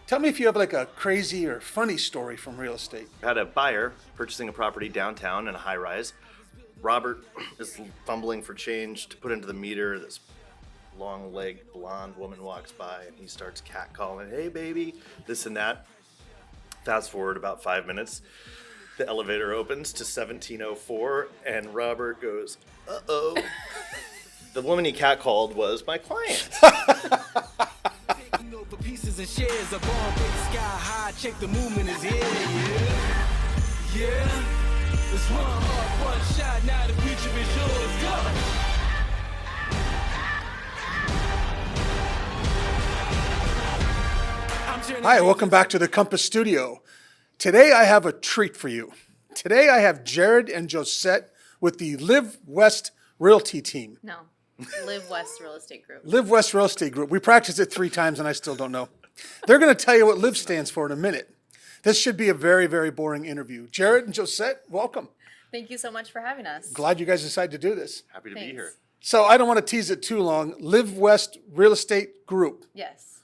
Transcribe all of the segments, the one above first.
Tell me if you have like a crazy or funny story from real estate. I had a buyer purchasing a property downtown in a high rise. Robert is fumbling for change to put into the meter. This long-legged blonde woman walks by and he starts catcalling, "Hey baby," this and that. Fast forward about 5 minutes. The elevator opens to 1704 and Robert goes, "Uh-oh." The woman he catcalled was my client. Pieces and shares of all big sky high. Check the movement is here. Yeah. It's one heart, one shot. Now the future is yours. Go. Hi, welcome back to the Compass Studio. Today I have a treat for you. Today I have Jared and Josette with the Live West Realty team. No, Live West Real Estate Group. Live West Real Estate Group. We practiced it 3 times and I still don't know. They're going to tell you what Live stands for in a minute. This should be a very, very boring interview. Jared and Josette, welcome. Thank you so much for having us. Glad you guys decided to do this. Happy to Thanks. be here. So I don't want to tease it too long. Live West Real Estate Group. Yes.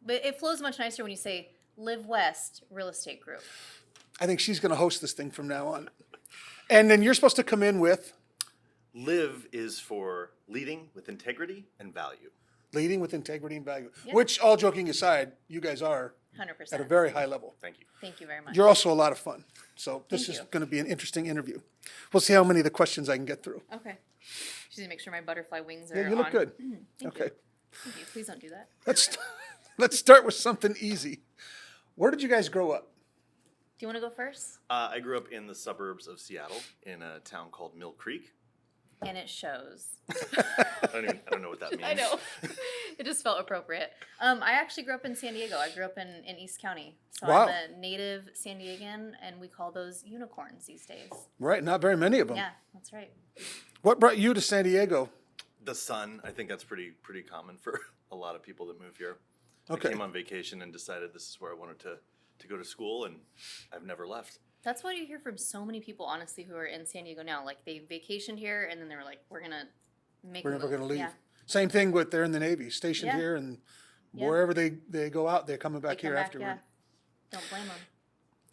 But it flows much nicer when you say Live West Real Estate Group. I think she's going to host this thing from now on. And then you're supposed to come in with Live is for leading with integrity and value. leading with integrity and value, Yeah. which, all joking aside, you guys are 100%. at a very high level. Thank you. Thank you very much. You're also a lot of fun. So this Thank is you. going to be an interesting interview. We'll see how many of the questions I can get through. Okay. Just need to make sure my butterfly wings are Yeah, you look on. good. Thank Okay. you. Thank you. Please don't do that. Let's start with something easy. Where did you guys grow up? Do you want to go first? I grew up in the suburbs of Seattle in a town called Mill Creek. And it shows. I don't know what that means. I know. It just felt appropriate. I actually grew up in San Diego. I grew up in East County. So Wow. I'm a native San Diegan, and we call those unicorns these days. Right, not very many of them. Yeah, that's right. What brought you to San Diego? The sun, I think that's pretty common for a lot of people that move here. Okay. I came on vacation and decided this is where I wanted to go to school, and I've never left. That's what you hear from so many people, honestly, who are in San Diego now. Like, they vacationed here, and then they were like, we're going to make We're a never move. going to leave. Yeah. Same thing with they're in the Navy, stationed Yeah. here, and Yeah. wherever they go out, they're coming They back come here back, afterward. yeah. Don't blame them.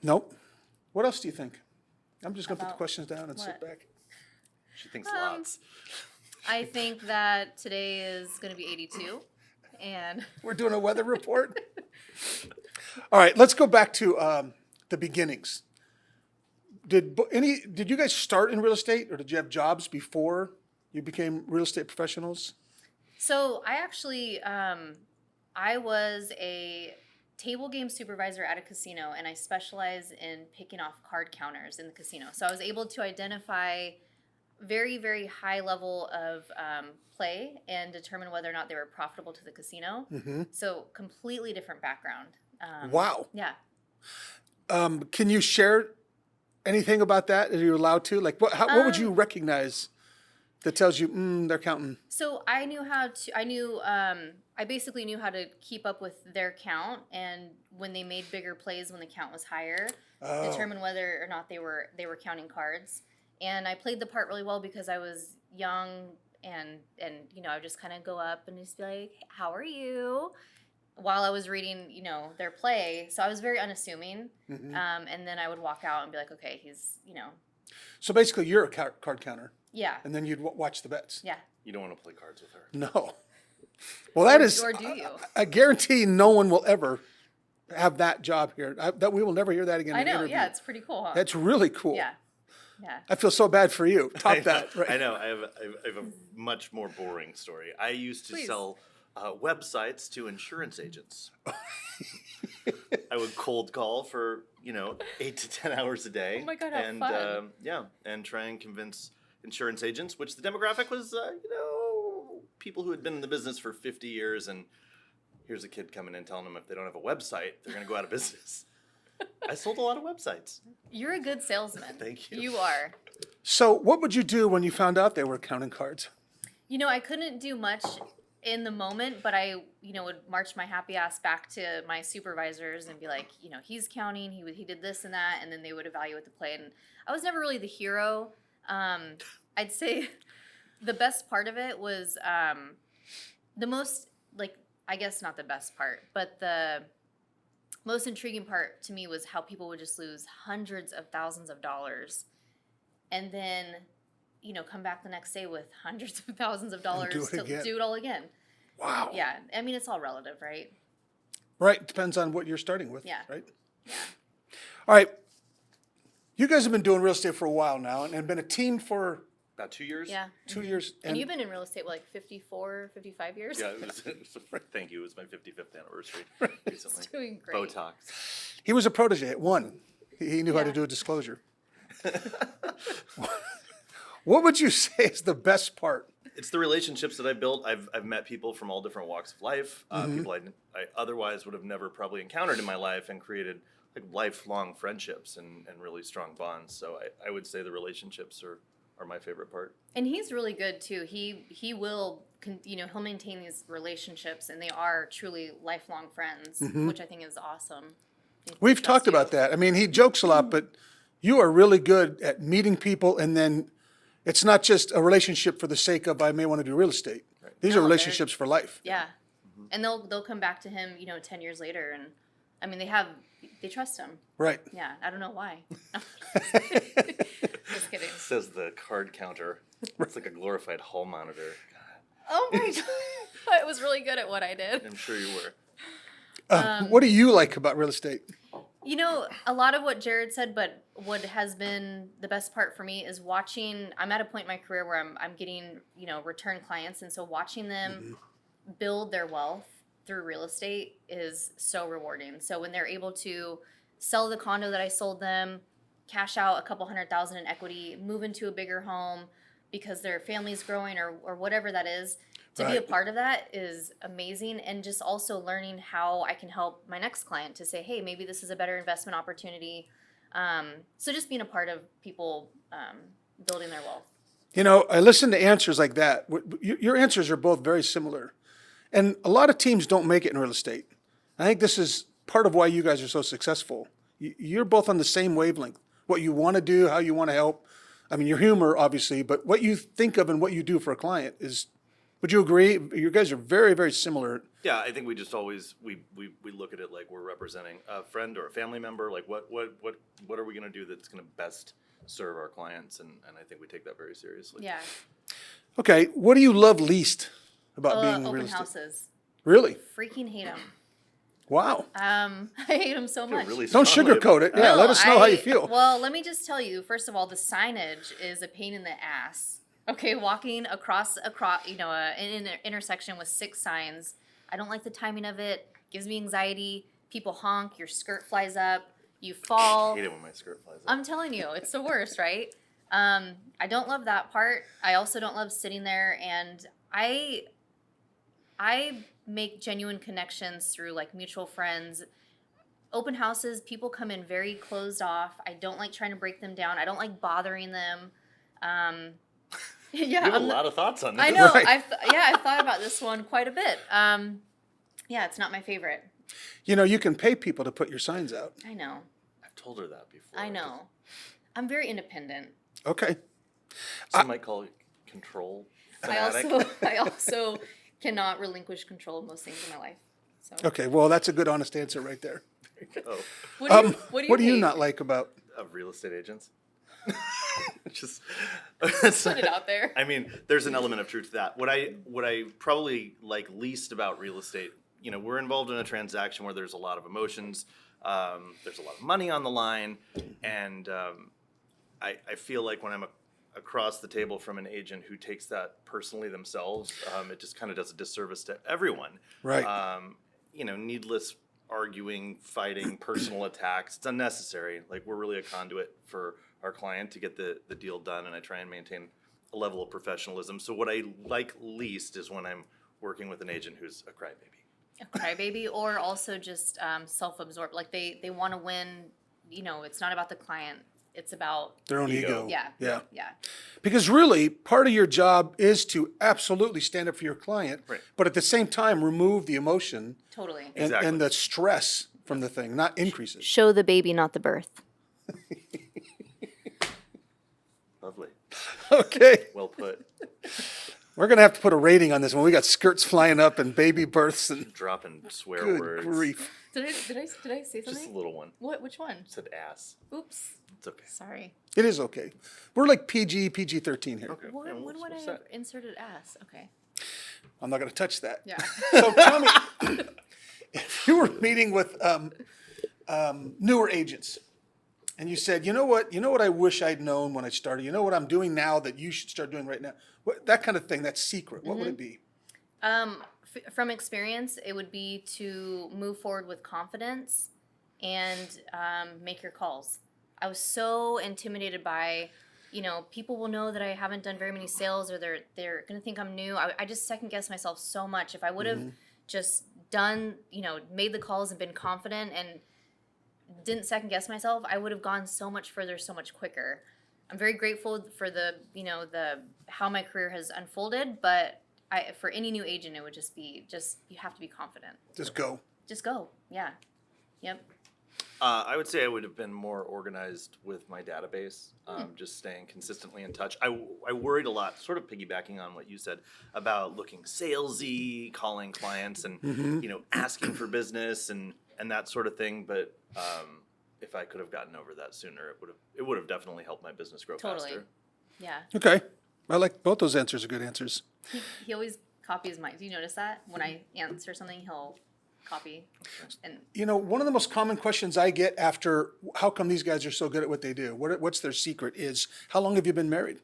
Nope. What else do you think? I'm just going to put the About questions down and sit what? back. She thinks lots. I think that today is going to be 82, and We're doing a weather report. All right, let's go back to the beginnings. Did you guys start in real estate, or did you have jobs before you became real estate professionals? so I actually, I was a table game supervisor at a casino, and I specialize in picking off card counters in the casino. So I was able to identify very, very high level of play and determine whether or not they were profitable to the casino. So completely different background. Wow. Yeah. Can you share anything about that? Are you allowed to? Like, what would you recognize that tells you they're counting? So I knew I basically knew how to keep up with their count, and when they made bigger plays when the count was higher, determine whether or not they were counting cards. And I played the part really well because I was young, and I would just kind of go up and just be like, "How are you?" while I was reading, their play. So I was very unassuming. And then I would walk out and be like, "Okay, he's, So basically, you're a card counter, yeah, and then you'd watch the bets. yeah." You don't want to play cards with her. No. Well, that is. Or do you? I guarantee no one will ever have that job here. That we will never hear that again. I in an know. interview. Yeah, it's pretty cool, huh? That's really cool. Yeah. Yeah. I feel so bad for you. Top that. Right. I know. I have a much more boring story. I used to Please. sell websites to insurance agents. I would cold call for 8 to 10 hours a day. Oh my God, how and fun. and try and convince insurance agents, which the demographic was people who had been in the business for 50 years, and here's a kid coming in telling them if they don't have a website, they're going to go out of business. I sold a lot of websites. You're a good salesman. Thank you. You are. So, what would you do when you found out they were counting cards? I couldn't do much in the moment, but I, would march my happy ass back to my supervisors and be like, he's counting, he did this and that, and then they would evaluate the play. And I was never really the hero. I'd say the best part of it was the most, I guess not the best part, but most intriguing part to me was how people would just lose hundreds of thousands of dollars and then, come back the next day with hundreds of thousands of dollars do it to again. do it all again. Wow. Yeah. I mean, it's all relative, right? Right. Depends on what you're starting with. Yeah. Right. All right. You guys have been doing real estate for a while now and been a team for About 2 years. Yeah. 2 years. And you've been in real estate, like 54, 55 years? Yeah, thank you. It was my 55th anniversary recently. It's doing great. Botox. He was a protege at one. He knew how to Yeah. do a disclosure. What would you say is the best part? It's the relationships that I built. I've met people from all different walks of life, people I otherwise would have never probably encountered in my life, and created like lifelong friendships and really strong bonds. So I would say the relationships are my favorite part. And he's really good too. He will, he'll maintain these relationships, and they are truly lifelong friends, which I think is awesome. We've talked about that. I mean, he jokes a lot, but you are really good at meeting people, and then it's not just a relationship for the sake of I may want to do real estate. Right. These No, are they're- relationships for life. Yeah, and they'll come back to him, 10 years later, and I mean they trust him. Right. Yeah, I don't know why. Just kidding. Says the card counter. It's like a glorified hall monitor. Oh my god, I was really good at what I did. I'm sure you were. What do you like about real estate? A lot of what Jared said, but what has been the best part for me is watching. I'm at a point in my career where I'm getting, return clients, and so watching them build their wealth through real estate is so rewarding. So when they're able to sell the condo that I sold them, cash out a couple $100,000 in equity, move into a bigger home because their family's growing or whatever that is, to be a Right. part of that is amazing. And just also learning how I can help my next client to say, hey, maybe this is a better investment opportunity. So just being a part of people building their wealth. I listen to answers like that. Your answers are both very similar. And a lot of teams don't make it in real estate. I think this is part of why you guys are so successful. You're both on the same wavelength. What you want to do, how you want to help. I mean, your humor, obviously, but what you think of and what you do for a client is, would you agree? You guys are very, very similar. Yeah, I think we just always we look at it like we're representing a friend or a family member. Like what are we going to do that's going to best serve our clients? And I think we take that very seriously. Yeah. Okay, what do you love least about being in real Open estate? houses. Really? Freaking hate them. Wow. I hate them so Feel much. really Don't strongly sugarcoat about it. that. Yeah, let us know how you feel. Well, let me just tell you. First of all, the signage is a pain in the ass. Okay, walking across in an intersection with 6 signs. I don't like the timing of it. Gives me anxiety. People honk. Your skirt flies up. You fall. I hate it when my skirt flies up. I'm telling you, it's the worst, right? I don't love that part. I also don't love sitting there, and I make genuine connections through like mutual friends. Open houses, people come in very closed off. I don't like trying to break them down. I don't like bothering them. Yeah, You have a lot of thoughts on this. I know. Right. I've thought about this one quite a bit. Yeah, it's not my favorite. You can pay people to put your signs out. I know. I've told her that before. I know. I'm very independent. Okay. Some might call it control fanatic. I also cannot relinquish control of most things in my life. So Okay, well, that's a good, honest answer right there. Oh, what do What do you hate? not like about? of real estate agents. Just Put it out there. I mean, there's an element of truth to that. What I probably like least about real estate, we're involved in a transaction where there's a lot of emotions, there's a lot of money on the line, and I feel like when I'm across the table from an agent who takes that personally themselves, it just kind of does a disservice to everyone. Right. Needless arguing, fighting, personal attacks. It's unnecessary. Like, we're really a conduit for our client to get the deal done, and I try and maintain a level of professionalism. So what I like least is when I'm working with an agent who's a crybaby. A crybaby, or also just self-absorbed. Like they want to win. It's not about the client. It's about Their own Ego. ego. yeah. Yeah. Because really, part of your job is to absolutely stand up for your client, Right. but at the same time, remove the emotion Totally. Exactly. and the stress from the thing, not increase it. Show the baby, not the birth. Lovely. Okay. Well put. We're going to have to put a rating on this one. We got skirts flying up and baby births and Dropping swear good words. grief. Did I say something? Just a little one. What? Which one? Said ass. Oops. It's okay. Sorry. It is okay. We're like PG-13 here. Okay. When yeah, would we'll I set. have inserted ass? Okay. I'm not going to touch that. Yeah. So tell me, if you were meeting with newer agents, and you said, you know what I wish I'd known when I started. You know what I'm doing now that you should start doing right now. That kind of thing. That secret. What would it be? From experience, it would be to move forward with confidence and make your calls. I was so intimidated by, people will know that I haven't done very many sales, or they're gonna think I'm new. I just second guessed myself so much. If I would have just done, made the calls and been confident and didn't second guess myself, I would have gone so much further, so much quicker. I'm very grateful for the how my career has unfolded, but for any new agent, it would just be you have to be confident. Just go. Just go. Yeah. Yep. I would say I would have been more organized with my database, just staying consistently in touch. I worried a lot, sort of piggybacking on what you said about looking salesy, calling clients, and asking for business and that sort of thing. But if I could have gotten over that sooner, it would have definitely helped my business grow Totally. faster. Yeah. Okay. I like both those answers are good answers. He always copies mine. Do you notice that? When I answer something, he'll copy. And One of the most common questions I get after how come these guys are so good at what they do, what's their secret, is how long have you been married?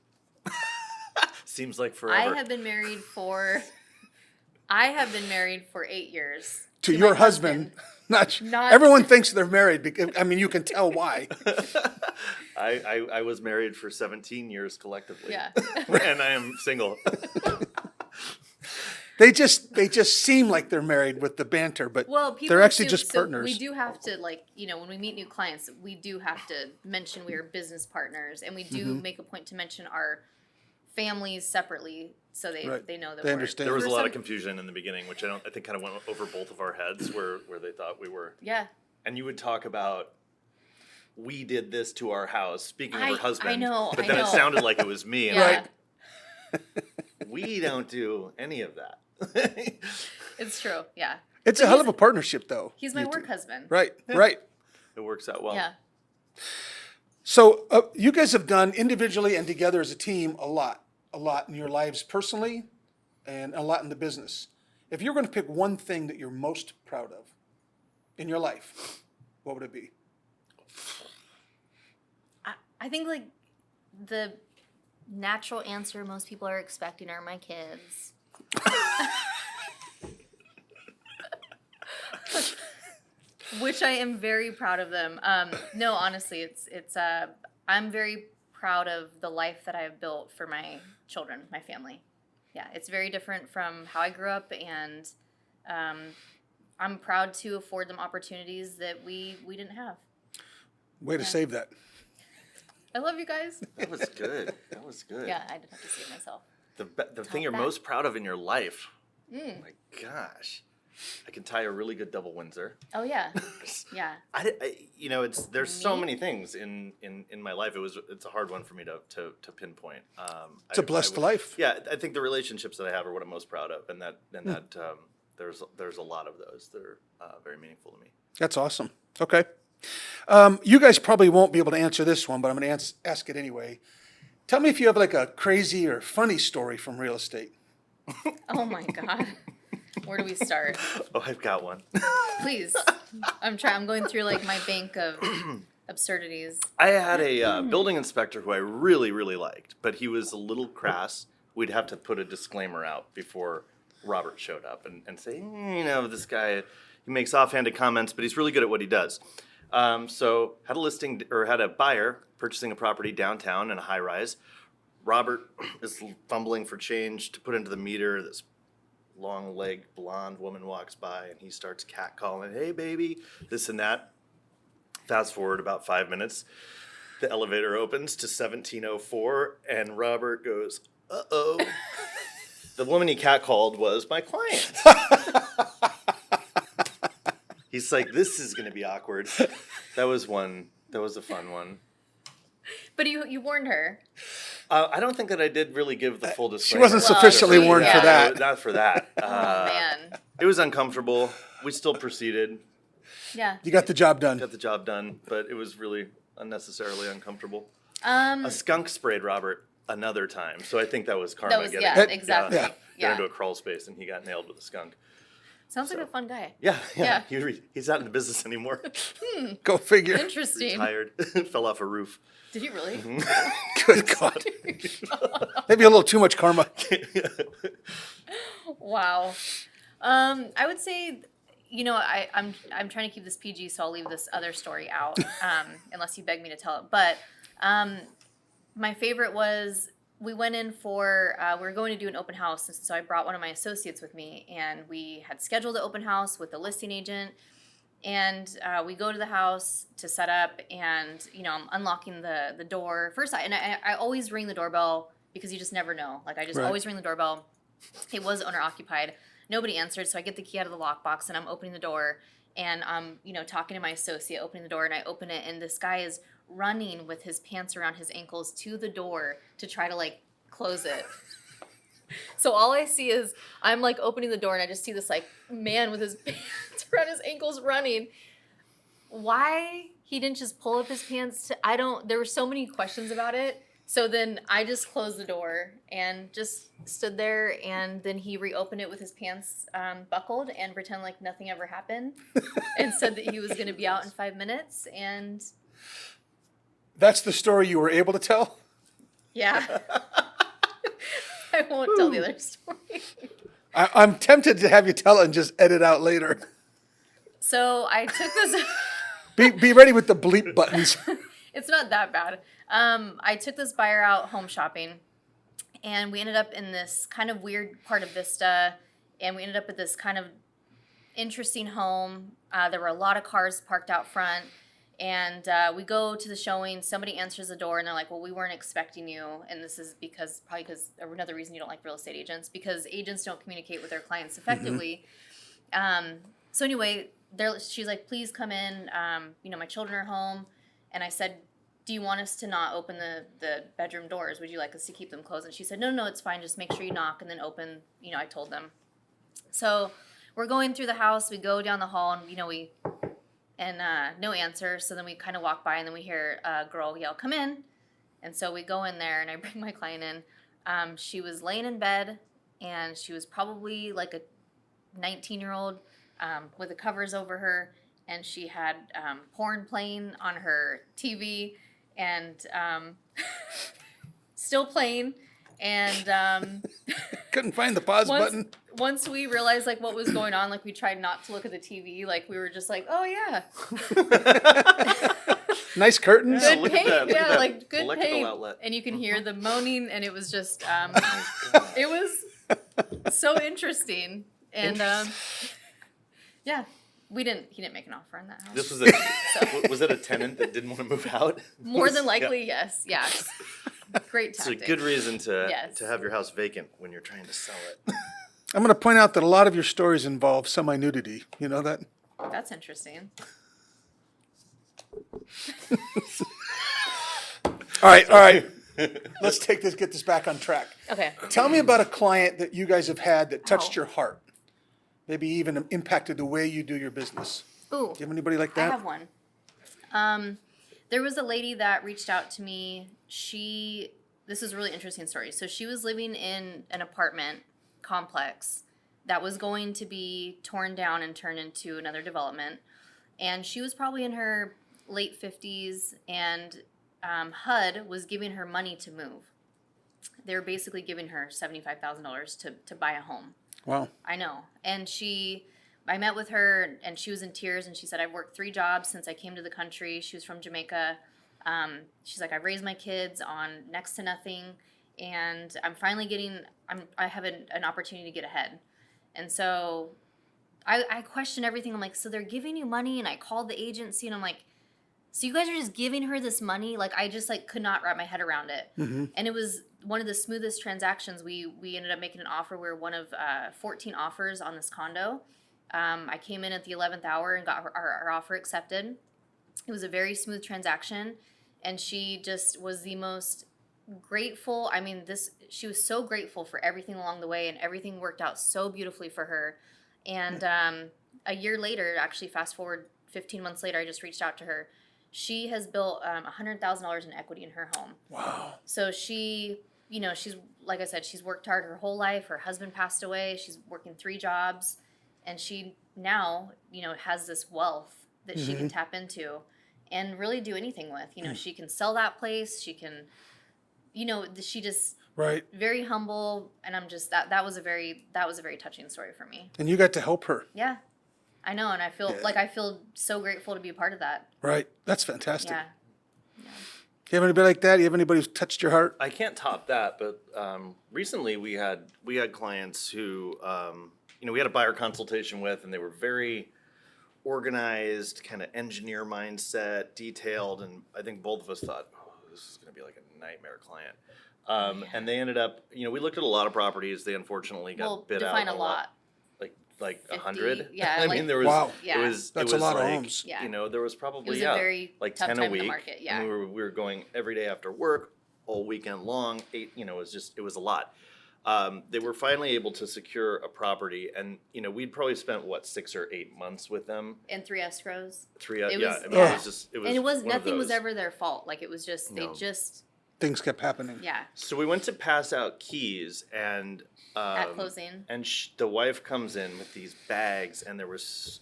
Seems like forever. I have been married for 8 years. To my your husband. Not everyone thinks they're married because you can tell why. I was married for 17 years collectively. Yeah. And I am single. They just seem like they're married with the banter, but Well, people they're actually do- just so partners. we do have to, when we meet new clients, we do have to mention we are business partners, and we do make a point to mention our families separately, so they Right. they know that They we're. understand. There was a For lot of some- confusion in the beginning, which I think kind of went over both of our heads, where they thought we were. Yeah. And you would talk about, we did this to our house, speaking of I her husband. know, But I then know. it sounded like it was me. And Yeah. we don't do any of that. It's true. Yeah. It's a hell of a partnership, though. He's my you work two. husband. Right, right. It works out well. Yeah. So you guys have done individually and together as a team a lot in your lives personally, and a lot in the business. If you're going to pick one thing that you're most proud of in your life, what would it be? I think the natural answer most people are expecting are my kids. Which I am very proud of them. No, honestly, it's I'm very proud of the life that I have built for my children, my family. Yeah, it's very different from how I grew up, and I'm proud to afford them opportunities that we didn't have. Way to save that. I love you guys. That was good. That was good. Yeah, I didn't have to see it myself. The thing you're that. most proud of in your life. My gosh. I can tie a really good double Windsor. Oh yeah, yeah. There's so Me? many things in my life. It's a hard one for me to pinpoint. It's a blessed life. Yeah, I think the relationships that I have are what I'm most proud of, and that there's a lot of those that are very meaningful to me. That's awesome. Okay. You guys probably won't be able to answer this one, but I'm going to ask it anyway. Tell me if you have a crazy or funny story from real estate. Oh my god. Where do we start? Oh, I've got one. Please. I'm going through my bank of absurdities. I had a building inspector who I really, really liked, but he was a little crass. We'd have to put a disclaimer out before Robert showed up and say, this guy, he makes offhanded comments, but he's really good at what he does. So had a buyer purchasing a property downtown in a high rise. Robert is fumbling for change to put into the meter. This long-legged blonde woman walks by and he starts catcalling, "Hey baby," this and that. Fast forward about 5 minutes, the elevator opens to 1704 and Robert goes, "Uh-oh." The woman he catcalled was my client. He's like, "This is gonna be awkward." That was a fun one. But you warned her. I don't think that I did really give the full She disclaimer. wasn't sufficiently warned for that. Not for that. Oh man. It was uncomfortable. We still proceeded, Yeah. You got the job done. got the job done, but it was really unnecessarily uncomfortable. Um. A skunk sprayed Robert another time, so I think that was karma. That was getting, exactly. Yeah. Got Yeah. into a crawl space and he got nailed with a skunk. Sounds like a fun guy. Yeah. Yeah. He's not in the business anymore. Go figure. Interesting. Retired. Fell off a roof. Did he really? Good God. Maybe a little too much karma. Wow. I would say, I'm trying to keep this PG, so I'll leave this other story out, unless you beg me to tell it. But my favorite was we went in for we were going to do an open house, and so I brought one of my associates with me, and we had scheduled the open house with the listing agent. And we go to the house to set up, and I'm unlocking the door first. I always ring the doorbell because you just never know. Like I just Right. always ring the doorbell. It was owner occupied. Nobody answered, so I get the key out of the lockbox and I'm opening the door, and I'm talking to my associate, opening the door, and I open it, and this guy is running with his pants around his ankles to the door to try to close it. So all I see is I'm opening the door, and I just see this man with his pants around his ankles running. Why he didn't just pull up his pants there were so many questions about it. So then I just closed the door and just stood there, and then he reopened it with his pants buckled and pretended like nothing ever happened and said that he was going to be out in 5 minutes. And That's the story you were able to tell? yeah. I won't tell the other story. I'm tempted to have you tell it and just edit out later. So I took this. Be ready with the bleep buttons. It's not that bad. I took this buyer out home shopping, and we ended up in this kind of weird part of Vista, and we ended up at this kind of interesting home. There were a lot of cars parked out front, and we go to the showing. Somebody answers the door, and they're like, well, we weren't expecting you, and this is probably because another reason you don't like real estate agents, because agents don't communicate with their clients effectively. So anyway, she's like, please come in. My children are home. And I said, do you want us to not open the bedroom doors? Would you like us to keep them closed? And she said, no, it's fine. Just make sure you knock and then open. I told them. So we're going through the house. We go down the hall, and no answer. So then we kind of walk by, and then we hear a girl yell, come in. And so we go in there, and I bring my client in. She was laying in bed, and she was probably like a 19-year-old with the covers over her. And she had porn playing on her TV, and still playing. And Couldn't find the pause button. once we realized what was going on, we tried not to look at the TV. We were just oh yeah, Nice curtains. good look at paint, that, look at yeah, that good electrical paint. outlet. And you can hear the moaning, and it was just it was so interesting. And yeah. He didn't make an offer on that house. This was was it a tenant that didn't want to move out? More than likely, yes. Great It's a tactic. good reason to Yes. have your house vacant when you're trying to sell it. I'm going to point out that a lot of your stories involve semi-nudity. You know that? That's interesting. All right. Let's get this back on track. Okay. Tell me about a client that you guys have had that touched Ow. your heart. Maybe even impacted the way you do your business. Ooh. Do you have anybody like I that? have one. There was a lady that reached out to me. This is a really interesting story. So she was living in an apartment complex that was going to be torn down and turned into another development. And she was probably in her late 50s, and HUD was giving her money to move. They were basically giving her $75,000 to buy a home. Wow. I know. And I met with her, and she was in tears, and she said, I've worked 3 jobs since I came to the country. She was from Jamaica. She's like, I've raised my kids on next to nothing, and I'm finally I have an opportunity to get ahead. And so I question everything. I'm like, so they're giving you money? And I called the agency, and I'm like, so you guys are just giving her this money? I just could not wrap my head around it. Mm-hmm. And it was one of the smoothest transactions. We ended up making an offer. We were one of 14 offers on this condo. I came in at the 11th hour and got our offer accepted. It was a very smooth transaction, and she just was the most grateful. I mean, she was so grateful for everything along the way, and everything worked out so beautifully for her. And a year later, actually, fast forward 15 months later, I just reached out to her. She has built $100,000 in equity in her home. Wow. So she, she's, like I said, she's worked hard her whole life. Her husband passed away. She's working 3 jobs. And she now, has this wealth that she can tap into and really do anything with. She can sell that place. She can, she just Right. very humble. And I'm just that was a very touching story for me. And you got to help her. Yeah, I know, and I feel so grateful to be a part of that. Right. That's fantastic. Yeah. You have anybody like that? You have anybody who's touched your heart? I can't top that, but recently we had clients who we had a buyer consultation with, and they were very organized, kind of engineer mindset, detailed, and I think both of us thought, oh, this is going to be like a nightmare client. And they ended up, we looked at a lot of properties. They unfortunately got bid out define a lot. Like 50, 100. yeah, I like- mean, there was Wow. Yeah. That's it a was lot of like, homes. Yeah. there was probably It was a very like tough 10 time a in the week. market, yeah. And we were going every day after work, all weekend long. 8, it was a lot. They were finally able to secure a property, and we'd probably spent 6 or 8 months with them. And 3 escrows. 3, It yeah. was- I mean, yeah. it was just And it was one of nothing was those. ever their fault. Like it was just No. Things kept happening. yeah. So we went to pass out keys, and At closing. and the wife comes in with these bags, and there was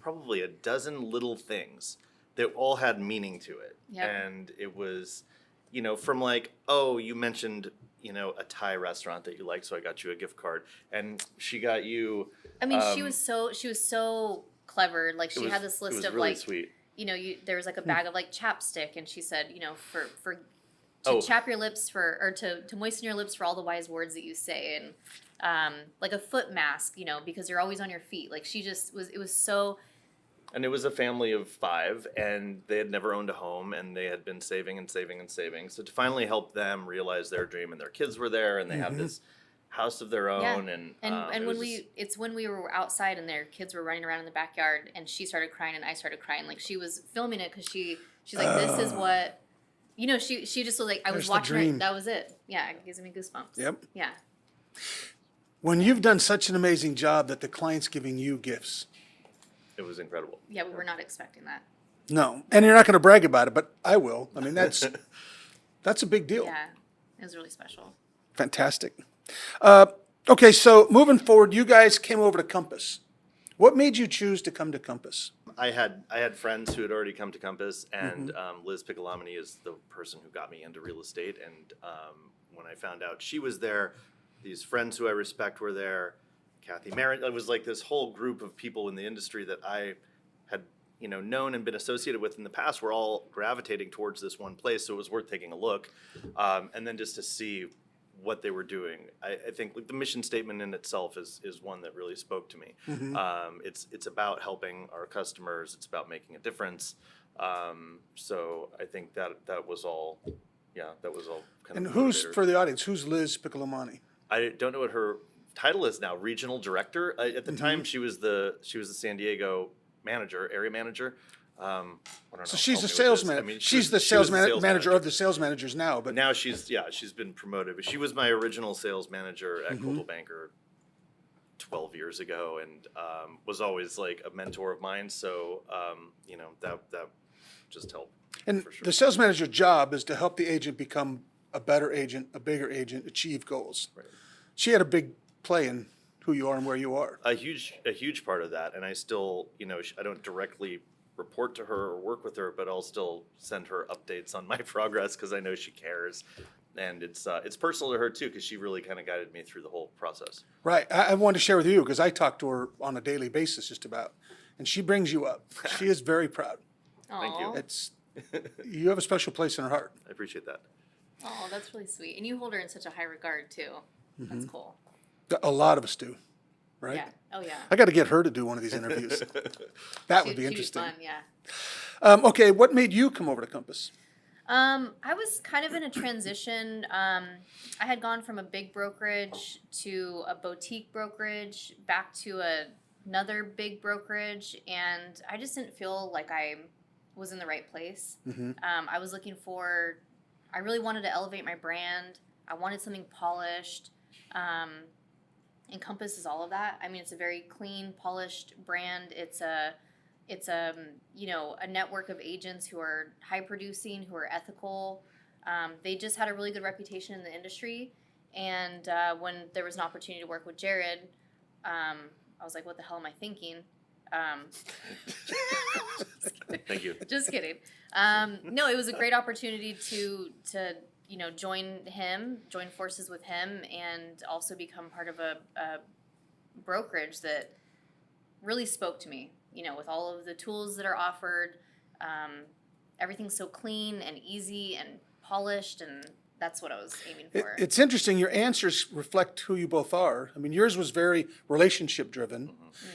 probably a dozen little things that all had meaning to it. Yep. And it was, from like, oh, you mentioned, a Thai restaurant that you like, so I got you a gift card, and she got you. I mean, she was so clever. Like she had this list of really like sweet. there was like a bag of like chapstick, and she said, for Oh. chap your lips or to moisten your lips for all the wise words that you say, and like a foot mask, because you're always on your feet. Like she just was. It was so. And it was a family of 5, and they had never owned a home, and they had been saving and saving and saving. So to finally help them realize their dream, and their kids were there, and they had this house of their own, and when we were outside and their kids were running around in the backyard, and she started crying and I started crying. Like she was filming it because she's like, this is what, she just was like, I There's was the watching her. dream. That was it. Yeah, it gives me goosebumps. Yep. Yeah. When you've done such an amazing job that the client's giving you gifts. it was incredible. Yeah, we were not expecting that. No. And you're not going to brag about it, but I will. I mean, that's a big deal. Yeah, it was really special. Fantastic. Okay, so moving forward, you guys came over to Compass. What made you choose to come to Compass? I had friends who had already come to Compass, and Liz Piccolomini is the person who got me into real estate. And when I found out she was there, these friends who I respect were there. Kathy Merritt. It was like this whole group of people in the industry that I had known and been associated with in the past were all gravitating towards this one place. So it was worth taking a look, and then just to see what they were doing. I think like the mission statement in itself is one that really spoke to me. It's about helping our customers. It's about making a difference. So I think that was all. Yeah, that was all. Kind And of who's, motivator. for the audience, who's Liz Piccolomani? I don't know what her title is now. Regional director. At the time, she was the San Diego manager, area manager. I don't know. So she's Help the me with sales this. manager. I mean, She's the she sales was the manager of the sales managers now, but now she's been promoted. But she was my original sales manager at Coldwell Banker 12 years ago, and was always like a mentor of mine. So that just helped. and for sure. the sales manager's job is to help the agent become a better agent, a bigger agent, achieve goals. Right. She had a big play in who you are and where you are. A huge part of that, and I still, I don't directly report to her or work with her, but I'll still send her updates on my progress because I know she cares, and it's personal to her too because she really kind of guided me through the whole process. Right. I wanted to share with you because I talk to her on a daily basis just about, and she brings you up. She is very proud. Thank you. Aw. It's you have a special place in her heart. I appreciate that. Oh, that's really sweet. And you hold her in such a high regard too. That's cool. A lot of us do, right? Yeah. Oh yeah. I got to get her to do one of these interviews. That would be She'd interesting. Fun, yeah. Okay, what made you come over to Compass? I was kind of in a transition. I had gone from a big brokerage to a boutique brokerage, back to another big brokerage, and I just didn't feel like I was in the right place. I was looking for I really wanted to elevate my brand. I wanted something polished. Encompass is all of that. I mean, it's a very clean, polished brand. It's a network of agents who are high producing, who are ethical. They just had a really good reputation in the industry. And when there was an opportunity to work with Jared, I was like, what the hell am I thinking? Thank you. Just kidding. No, it was a great opportunity to join forces with him, and also become part of a brokerage that really spoke to me. With all of the tools that are offered, everything's so clean and easy and polished, and that's what I was aiming for. It's interesting. Your answers reflect who you both are. I mean, yours was very relationship driven,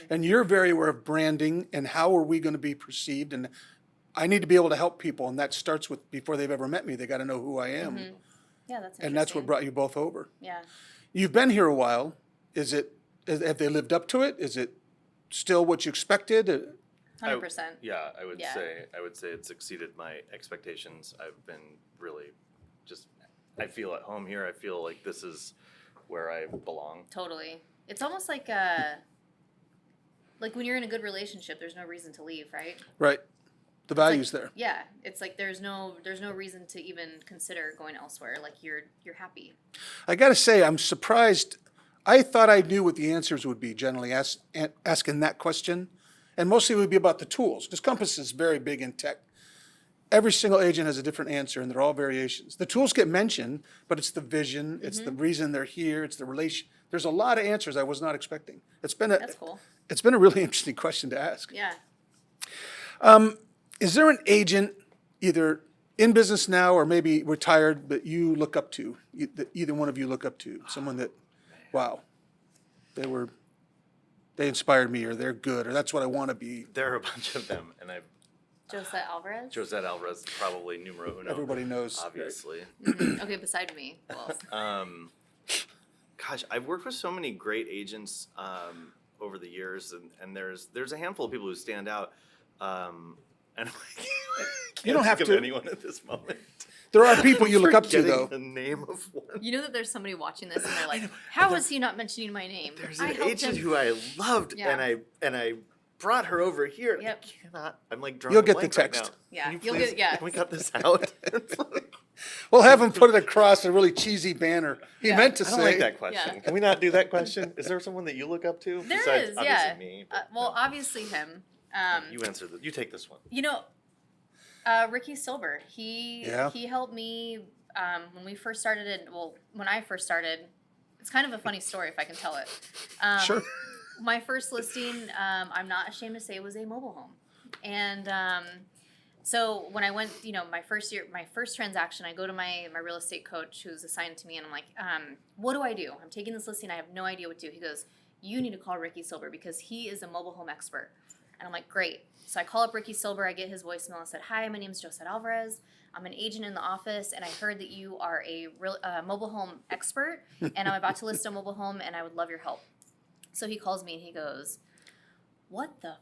and you're very aware of branding and how are we going to be perceived. And I need to be able to help people, and that starts with before they've ever met me. They got to know who I am, Yeah, that's interesting. and that's what brought you both over. Yeah. You've been here a while. Have they lived up to it? Is it still what you expected? 100%. Yeah, I would Yeah. say it's exceeded my expectations. I've been really I feel at home here. I feel like this is where I belong. Totally. It's almost like when you're in a good relationship, there's no reason to leave, right? Right. The value's there. Yeah, it's like there's no reason to even consider going elsewhere. Like you're happy. I got to say, I'm surprised. I thought I knew what the answers would be generally asking that question. And mostly it would be about the tools, because Compass is very big in tech. Every single agent has a different answer, and they're all variations. The tools get mentioned, but it's the vision, it's the reason they're here, it's the relation. There's a lot of answers I was not expecting. That's cool. It's been a really interesting question to ask. Yeah. Is there an agent, either in business now or maybe retired, that you look up to, that either one of you look up to? Someone that, wow, they inspired me, or they're good, or that's what I want to be. There are a bunch of them, and Josette Alvarez? Josette Alvarez is probably numero uno. Everybody knows. Obviously. Okay, beside me. Who else? Gosh, I've worked with so many great agents over the years, and there's a handful of people who stand out. And I You don't have think of to. anyone at this moment. There are people you look up to, Forgetting though. the name of one. You know that there's somebody watching this and they're like, how is he not mentioning my name? There's I an helped agent him. who I loved, Yeah. and I brought her over here. and Yep. I cannot. I'm like drawing You'll a get the blank right text. now. Yeah, Can you you'll please- get- yeah. Can we cut this out? It's like, We'll have him put it across a really cheesy banner. He Yeah. meant to I don't say. like that question. Yeah. Can we not do that question? Is there someone that you look up to? There besides is, obviously yeah. me, but Well, no. obviously him. You answer you take this one. Ricky Silver. He helped me when we first started. When I first started, it's kind of a funny story if I can tell it. Sure. My first listing, I'm not ashamed to say, was a mobile home, and so when I went, my first transaction, I go to my real estate coach who's assigned to me, and I'm like, what do I do? I'm taking this listing. I have no idea what to do. He goes, you need to call Ricky Silver because he is a mobile home expert. And I'm like, great. So I call up Ricky Silver. I get his voicemail. I said, hi, my name is Josette Alvarez. I'm an agent in the office, and I heard that you are a mobile home expert, and I'm about to list a mobile home, and I would love your help. So he calls me, and he goes, what the?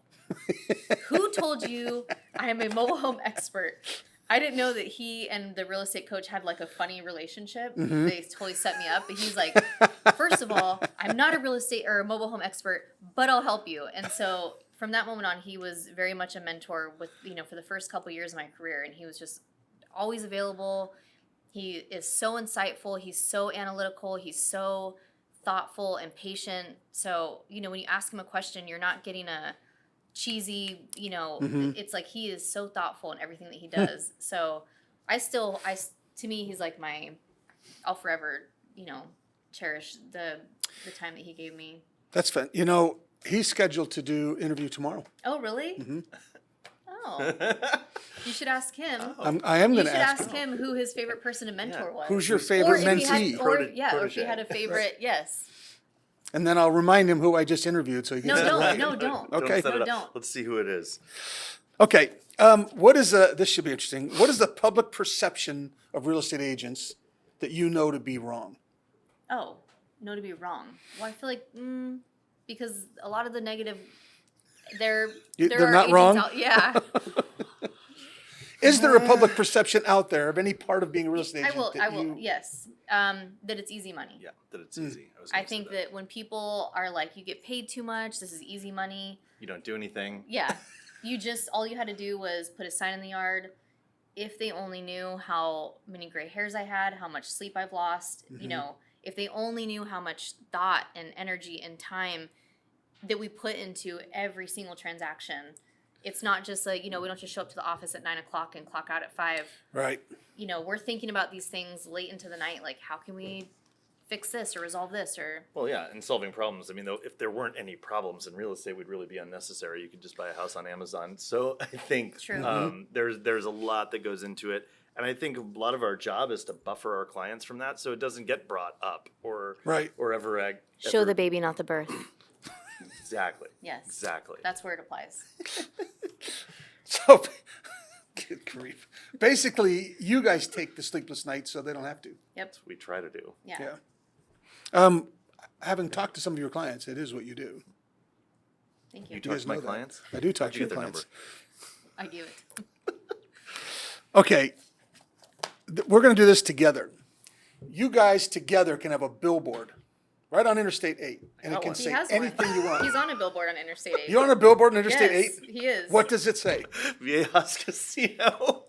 Who told you I am a mobile home expert? I didn't know that he and the real estate coach had like a funny relationship. They totally set me up. But he's like, first of all, I'm not a real estate or a mobile home expert, but I'll help you. And so from that moment on, he was very much a mentor with, for the first couple years of my career. And he was just always available. He is so insightful. He's so analytical. He's so thoughtful and patient. So, when you ask him a question, you're not getting a cheesy, it's like he is so thoughtful in everything that he does. So to me, he's like I'll forever, cherish the time that he gave me. That's fun. He's scheduled to do interview tomorrow. Oh, really? Oh, you should ask him. I am You going should to ask ask him who his favorite person to mentor was. Who's your favorite if he mentee? had, or if he Protege. had a favorite, yes. And then I'll remind him who I just interviewed so he No, gets it right. don't. Okay. Set it No, up. don't. Let's see who it is. Okay. What is this should be interesting. What is the public perception of real estate agents that you know to be wrong? Oh, no, to be wrong. Well, I feel like because a lot of the negative, there They're are not agents wrong? Out, yeah. Is there a public perception out there of any part of being a real estate agent? I will, yes. That it's easy money. Yeah, that it's easy. I think that when people are like, you get paid too much, this is easy money. You don't do anything. Yeah. All you had to do was put a sign in the yard. If they only knew how many gray hairs I had, how much sleep I've lost, if they only knew how much thought and energy and time that we put into every single transaction. It's not just like, we don't just show up to the office at 9 o'clock and clock out at 5. Right. We're thinking about these things late into the night, like how can we fix this or resolve this or. Well, yeah, and solving problems. I mean, though, if there weren't any problems in real estate, would really be unnecessary. You could just buy a house on Amazon. So I think there's a lot that goes into it. And I think a lot of our job is to buffer our clients from that so it doesn't get brought up or ever. Show the baby, not the birth. Exactly. Yes. Exactly. That's where it applies. So, good grief. Basically, you guys take the sleepless nights so they don't have to. Yep. We try to do. Yeah. Having talked to some of your clients, it is what you do. Thank you. You talk guys to my know that. clients? I do talk How'd to you your get their clients. I do it. Okay. We're going to do this together. You guys together can have a billboard right on Interstate 8, and it got can one. say He has anything one. you want. He's on a billboard on Interstate 8. You're on a billboard on Interstate Yes, 8? he is. What does it say? Viejas Casino.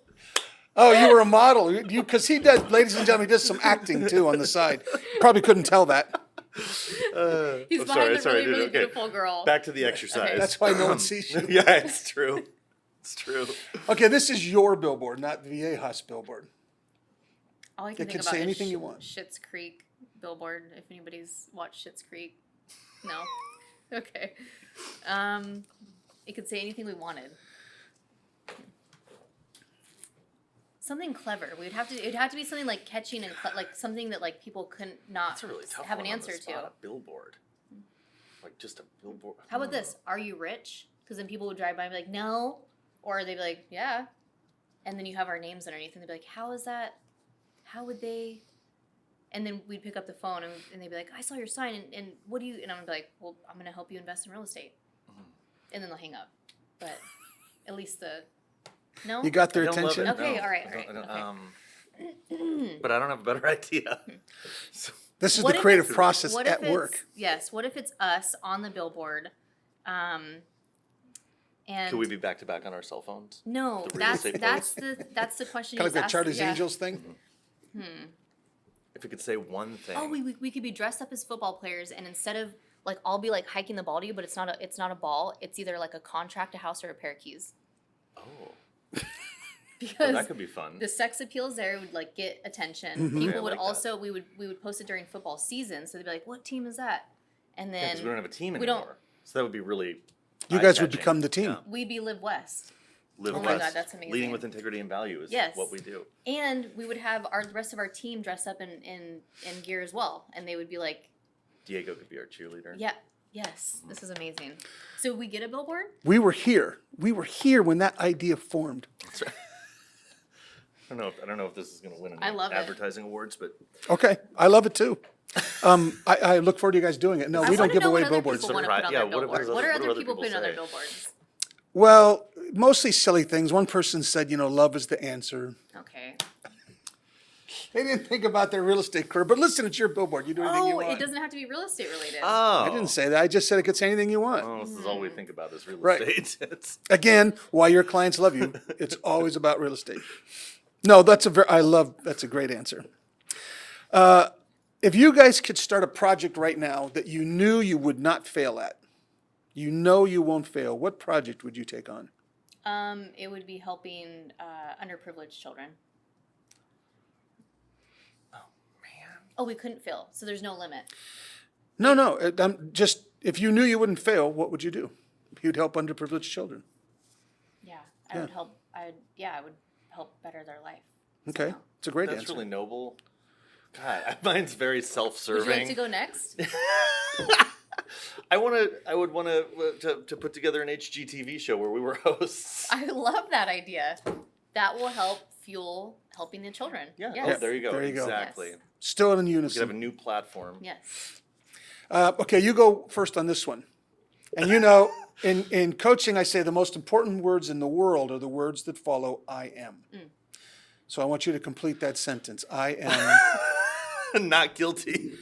Oh, you were a model. Because he does, ladies and gentlemen, he does some acting too on the side. Probably couldn't tell that. He's I'm behind a really, dude, really okay. beautiful girl. Back to the exercise. Okay. That's why no one sees you. Yeah, it's true. It's true. Okay, this is your billboard, not the Viejas billboard. All I can It think could about say is anything you want. Schitt's Creek billboard. If anybody's watched Schitt's Creek, no. Okay. It could say anything we wanted. Something clever. It'd have to be something like catching and like something that like people couldn't not That's a really tough have an one on the answer to. spot, A billboard. Like just a billboard. How about this? Are you rich? Because then people would drive by and be like, no. Or they'd be like, yeah. And then you have our names underneath and they'd be like, how is that? How would they? And then we'd pick up the phone and they'd be like, I saw your sign and what do you? And I'm gonna be like, well, I'm gonna help you invest in real estate. And then they'll hang up. But at least no? You got their I don't love attention? it, Okay, no. all right, I don't- all but I don't have a better idea. So, This is What the if creative it's- process what if at it's- work. Yes. What if it's us on the billboard? And could we be back to back on our cell phones? no, the real that's estate that's the question. Kind you of like that asked, Charlie's yeah. Angels thing? If we could say one thing. Oh, we could be dressed up as football players, and instead of like I'll be like hiking the ball to you, but it's not a ball. It's either like a contract, a house, or a pair of keys. Oh, Because that could be fun. the sex appeals there would like get attention. Mm-hmm. Yeah, I People would like that. also we would post it during football season, so they'd be like, "What team is that?" And then Because we don't have a team we don't- anymore. So that would be really. You guys would eye-catching. become the team. Yeah. we'd be Live West, Live Oh my West. God, that's amazing. Leading with integrity and value is Yes. what we do. and we would have the rest of our team dressed up in gear as well, and they would be like, Diego could be our cheerleader. "Yeah, yes, this is amazing." So we get a billboard. We were here. We were here when that idea formed. That's right. I don't know if this is going to win I any love it. advertising awards, but Okay, I love it too. I look forward to you guys doing it. No, we I don't wanna give know away what other billboards. people wanna Surprise- put on yeah, their what billboard. are What are other other people people putting on their say? billboards? Well, mostly silly things. One person said, love is the answer. Okay. They didn't think about their real estate career, but listen, it's your billboard. You do anything you Oh, want. it doesn't have to be real estate related. oh, I didn't say that. I just said it could say anything you want. Oh, this is all we think about is real Right. estate. It's, Again, why your clients love you. It's always about real estate. No, that's a great answer. If you guys could start a project right now that you knew you would not fail at, you know you won't fail, what project would you take on? It would be helping underprivileged children. Oh, we couldn't fail, so there's no limit. No, just, if you knew you wouldn't fail, what would you do? You'd help underprivileged children. Yeah, I would help. I would help better their life. Okay, it's a great that's answer. really noble. God, mine's very Would self-serving. you like to go next? I would want to put together an HGTV show where we were hosts. I love that idea. That will help fuel helping the children. Yeah. Yes. Oh, there you go. There you go. Exactly. Yes. Still in We could have a unison. new platform. Yes. Okay, you go first on this one. And you know, in coaching, I say the most important words in the world are the words that follow I am. So I want you to complete that sentence. I am. Not guilty.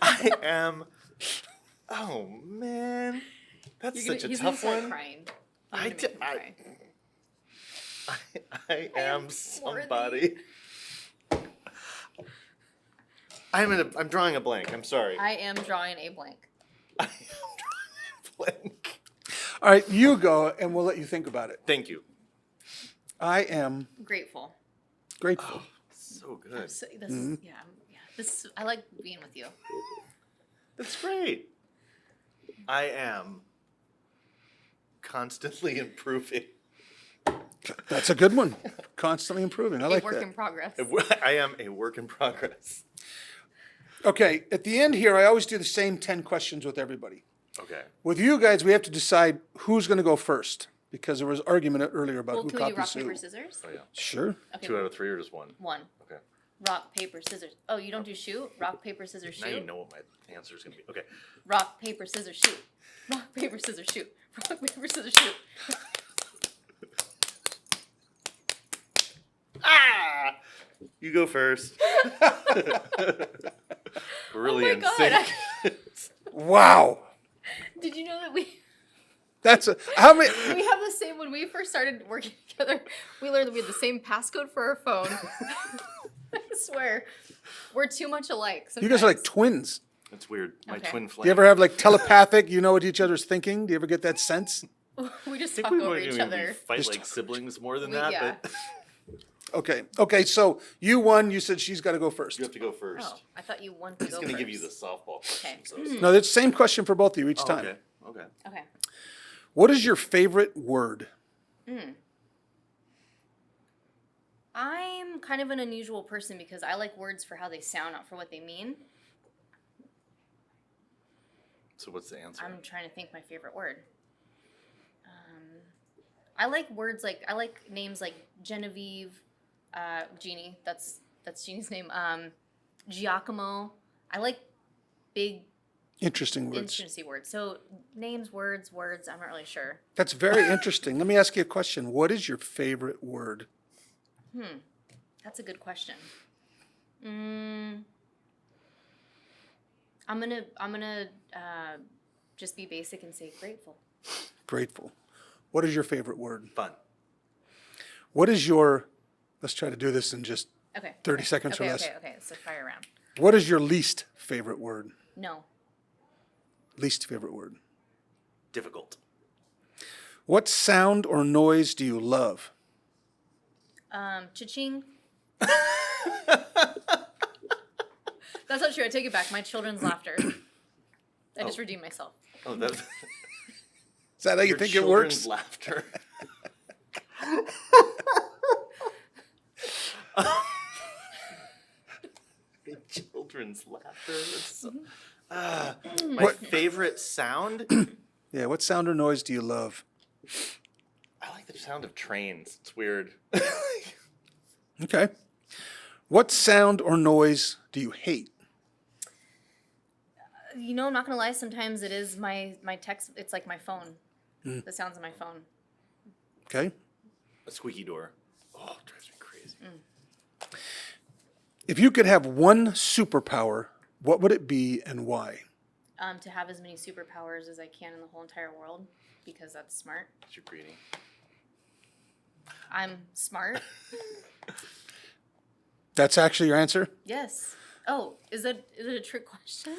I am. Oh man, that's such a he's gonna tough start one. Crying. I am somebody. I'm drawing a blank. I'm sorry. I am drawing a blank. I am drawing a blank. All right, you go, and we'll let you think about it. Thank you. I am Grateful. grateful. So good. So this, yeah. This I like being with you. That's great. I am constantly improving. That's a good one. Constantly improving. I like Work that. in progress. I am a work in progress. Okay, at the end here, I always do the same 10 questions with everybody. Okay. With you guys, we have to decide who's going to go first because there was argument earlier about Well, who can we do rock, copies who. paper, scissors? Oh yeah. Sure. Okay. 2 out of 3 or just 1? One. Okay. Rock, paper, scissors. Oh, you don't do shoot? Rock, paper, scissors, shoot? Now you know what my answer is gonna be. Okay. Rock, paper, scissors, shoot. Rock, paper, scissors, shoot. Rock, paper, scissors, shoot. Ah! You go first. We're really my in God. sync. Wow. Did you know that we How many? have the same when we first started working together? We learned that we had the same passcode for our phone. I swear, we're too much alike. You guys are like sometimes. twins. That's weird. My Okay. twin flame. Do you ever have like telepathic, you know what each other's thinking? Do you ever get that sense? We just I talk think over we each we other. fight Just like talk. siblings more than We- that, yeah. but Okay, so you won. You said she's got to go first. you have to go first. Oh, I thought you wanted to He's go gonna first. give you the softball Okay. question. So No, it's the same question for both of you each time. okay. Okay. Okay. What is your favorite word? I'm kind of an unusual person because I like words for how they sound, not for what they mean. So what's the answer? I'm trying to think my favorite word. I like words like I like names like Genevieve, Jeannie. That's Jeannie's name. Giacomo. I like big Interesting words. intimacy words. So names, words. I'm not really sure. That's very interesting. Let me ask you a question. What is your favorite word? That's a good question. I'm gonna just be basic and say grateful. Grateful. What is your favorite word? Fun. What is your, let's try to do this in just Okay. 30 okay, seconds or okay, less. Okay. So fire around. What is your least favorite word? No. Least favorite word. Difficult. What sound or noise do you love? Cha-ching. That's not true. I take it back. My children's laughter. I just redeemed myself. Oh, that's Is that how you your think it children's works? laughter. Children's laughter. That's so, my What- favorite sound. Yeah, what sound or noise do you love? I like the sound of trains. It's weird. Okay. What sound or noise do you hate? You know, I'm not gonna lie. Sometimes it is my text. It's like my phone. The sounds of my phone. Okay. A squeaky door. Oh, it drives me crazy. If you could have one superpower, what would it be and why? To have as many superpowers as I can in the whole entire world, because that's smart. You're greedy. I'm smart. That's actually your answer? Yes. Oh, is it a trick question?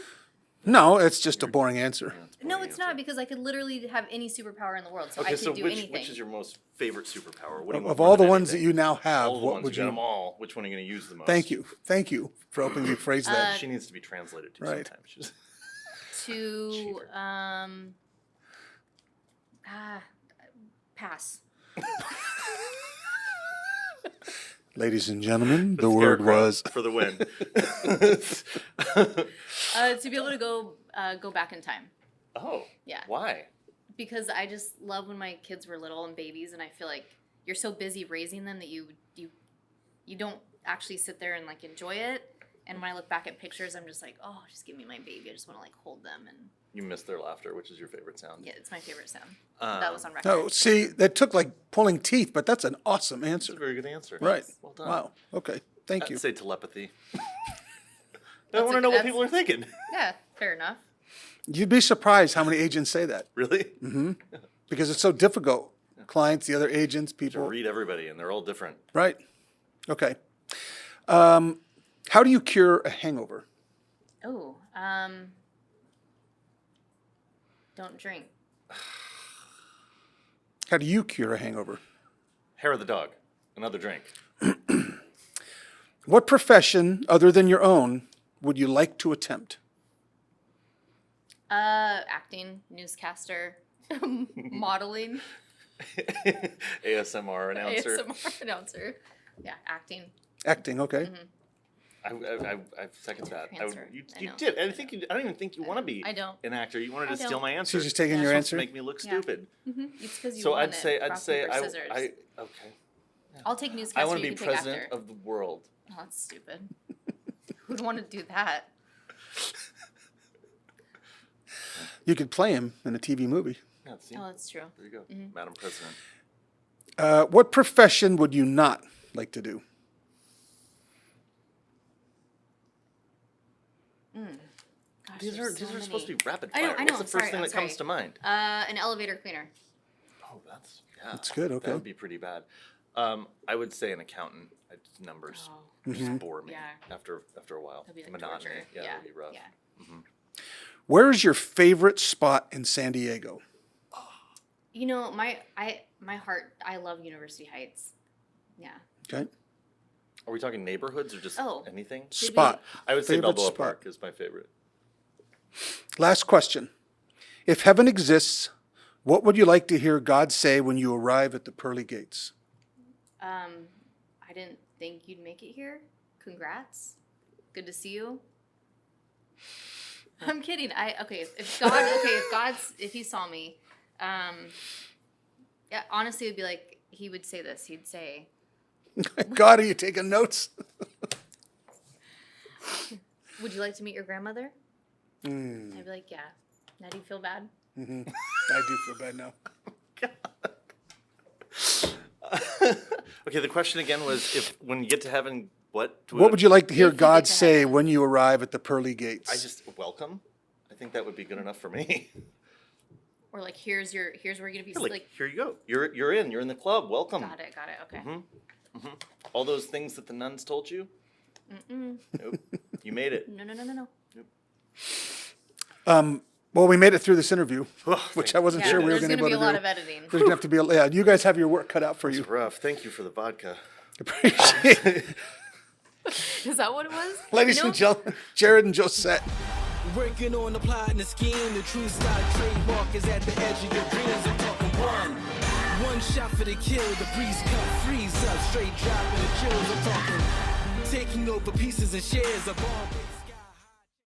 No, it's just a boring answer. Yeah, it's a No, boring it's answer. not, because I could literally have any superpower in the world, so I Okay, could so do which anything. is your most favorite superpower? What do you want Of more all the than ones that anything? you now have, all the what ones, would you got you? them all. Which one are you going to use the most? Thank you. Thank you for helping me phrase that. She needs to be translated to Right. sometimes. She's- To Cheater. pass. Ladies and gentlemen, the Scarecrow word was for the win. To be able to go back in time, Oh. Yeah. Why? because I just love when my kids were little and babies, and I feel like you're so busy raising them that you don't actually sit there and like enjoy it. And when I look back at pictures, I'm just like, oh, just give me my baby. I just want to like hold them. And You miss their laughter, which is your favorite sound. yeah, it's my favorite sound. That was on record. Oh, see, that took like pulling teeth, but that's an awesome That's a answer. very good answer. Right. Well done. Wow. Okay. Thank I'd you. say telepathy. I That's want a- to know what that's- people are thinking. Yeah, fair enough. You'd be surprised how many agents say that Really? because it's so difficult. Clients, the other agents, To people. read everybody, and they're all different. Right. Okay. How do you cure a hangover? Oh, don't drink. How do you cure a hangover? Hair of the dog. Another drink. What profession other than your own would you like to attempt? Acting, newscaster, modeling, ASMR announcer. ASMR announcer. Yeah, acting. Acting, okay. I second that. Answer. You I know. did. I don't even think you want to be I don't. an actor. You wanted I to steal don't. my answer. She's just taking your Supposed answer? to make me look Yeah. stupid. It's because you So won I'd it. say Rock, paper, scissors. okay. I'll take newscaster. I want you to be can take president actor. of the world. Oh, that's stupid. Who'd want to do that? You could play him in a TV movie. Yeah, see? Oh, that's true. There you go, Madam President. What profession would you not like to do? Gosh, These there's are so supposed to many. be rapid I fire. know, I What's know, the first sorry, thing I'm that comes sorry. to mind? An elevator cleaner. Oh, that's That's good, okay. That would be pretty bad. I would say an accountant. Numbers just bore me Yeah. after a while. That'd be like Monotony. torture. Yeah, that'd be rough. Yeah. Where is your favorite spot in San Diego? You know, my heart. I love University Heights. Yeah. Okay. Are we talking neighborhoods or just anything? Spot. I would say Favorite Balboa spot. Park is my favorite. Last question. If heaven exists, what would you like to hear God say when you arrive at the pearly gates? I didn't think you'd make it here. Congrats. Good to see you. I'm kidding. If he saw me, yeah, honestly, it'd be like he would say this. He'd say, God, are you taking notes? "Would you like to meet your grandmother?" I'd be like, "Yeah." Now do you feel bad? I do feel bad now. Okay, the question again was if when you get to heaven, what What would you like to hear If you God get to say heaven. when you arrive at the pearly gates? I just welcome. I think that would be good enough for me. Or like, here's where you're gonna be. like, here you go. You're in the club. Welcome. Got it. Okay. All those things that the nuns told you. Nope. You made it. No. Well, we made it through this interview, Oh, which I wasn't Yeah, sure we were there's going to gonna be be a able lot to of do. editing. There's going to have to be yeah, you guys have your work cut out for you. It's rough. Thank you for the vodka. Appreciate it. Is that what it was? Ladies and gentlemen, Jared and Josette. Working on the plot and the scheme. The true style trademark is at the edge of your dreams. I'm talking one shot for the kill. The breeze cut, freeze up, straight dropping the chills. I'm talking taking over pieces and shares of all.